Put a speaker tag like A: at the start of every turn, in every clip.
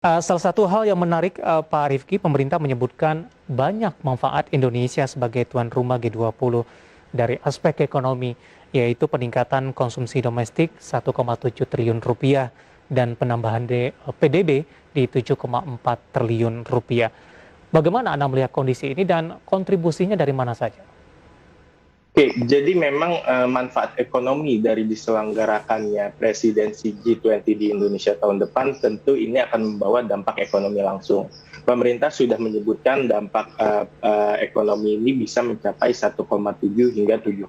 A: Salah satu hal yang menarik, Pak Rifki, pemerintah menyebutkan banyak manfaat Indonesia sebagai tuan rumah G20 dari aspek ekonomi, yaitu peningkatan konsumsi domestik 1,7 triliun rupiah dan penambahan PDB di 7,4 triliun rupiah. Bagaimana Anda melihat kondisi ini dan kontribusinya dari mana saja?
B: Oke, jadi memang manfaat ekonomi dari diselenggarakannya presidensi G20 di Indonesia tahun depan tentu ini akan membawa dampak ekonomi langsung. Pemerintah sudah menyebutkan dampak ekonomi ini bisa mencapai 1,7 hingga 7,4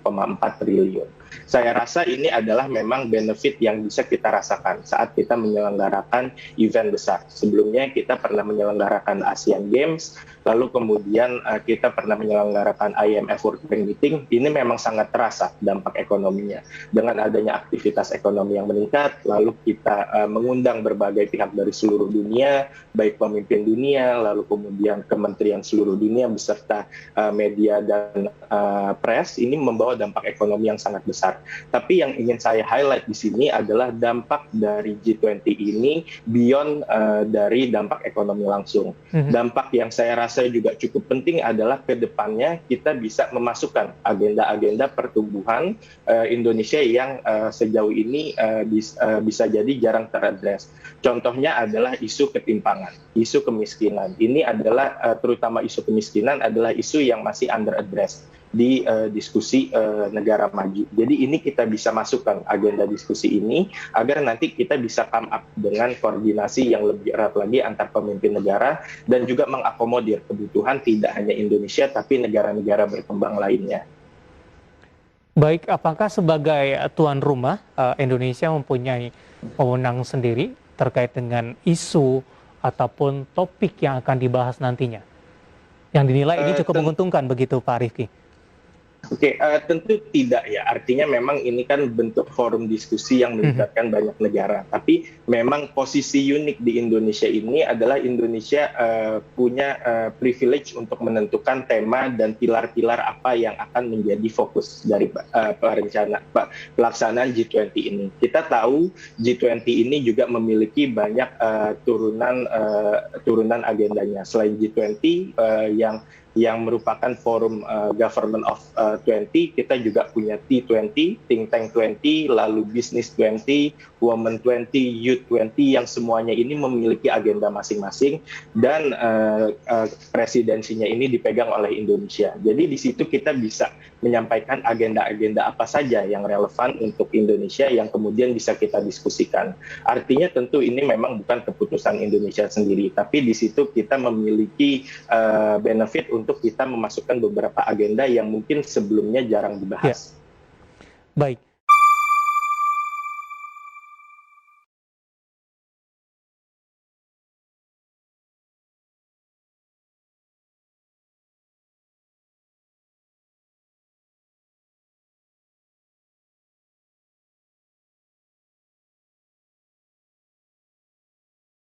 B: triliun. Saya rasa ini adalah memang benefit yang bisa kita rasakan saat kita menyelenggarakan event besar. Sebelumnya kita pernah menyelenggarakan Asian Games, lalu kemudian kita pernah menyelenggarakan IMF World Bank Meeting. Ini memang sangat terasa dampak ekonominya. Dengan adanya aktivitas ekonomi yang meningkat, lalu kita mengundang berbagai pihak dari seluruh dunia, baik pemimpin dunia, lalu kemudian kementerian seluruh dunia beserta media dan press, ini membawa dampak ekonomi yang sangat besar. Tapi yang ingin saya highlight di sini adalah dampak dari G20 ini beyond dari dampak ekonomi langsung. Dampak yang saya rasa juga cukup penting adalah ke depannya kita bisa memasukkan agenda-agenda pertumbuhan Indonesia yang sejauh ini bisa jadi jarang teradres. Contohnya adalah isu ketimpangan, isu kemiskinan. Ini adalah terutama isu kemiskinan adalah isu yang masih under address di diskusi negara maju. Jadi ini kita bisa masukkan agenda diskusi ini agar nanti kita bisa come up dengan koordinasi yang lebih erat lagi antar pemimpin negara dan juga mengakomodir kebutuhan tidak hanya Indonesia tapi negara-negara berkembang lainnya.
A: Baik, apakah sebagai tuan rumah Indonesia mempunyai wewenang sendiri terkait dengan isu ataupun topik yang akan dibahas nantinya? Yang dinilai ini cukup menguntungkan begitu Pak Rifki?
B: Oke, tentu tidak ya. Artinya memang ini kan bentuk forum diskusi yang melibatkan banyak negara. Tapi memang posisi unik di Indonesia ini adalah Indonesia punya privilege untuk menentukan tema dan pilar-pilar apa yang akan menjadi fokus dari pelaksanaan G20 ini. Kita tahu G20 ini juga memiliki banyak turunan agendanya. Selain G20 yang merupakan forum government of 20, kita juga punya T20, Think Tank 20, lalu Business 20, Women 20, Youth 20, yang semuanya ini memiliki agenda masing-masing dan presidensinya ini dipegang oleh Indonesia. Jadi di situ kita bisa menyampaikan agenda-agenda apa saja yang relevan untuk Indonesia yang kemudian bisa kita diskusikan. Artinya tentu ini memang bukan keputusan Indonesia sendiri, tapi di situ kita memiliki benefit untuk kita memasukkan beberapa agenda yang mungkin sebelumnya jarang dibahas.
A: Ya. Baik.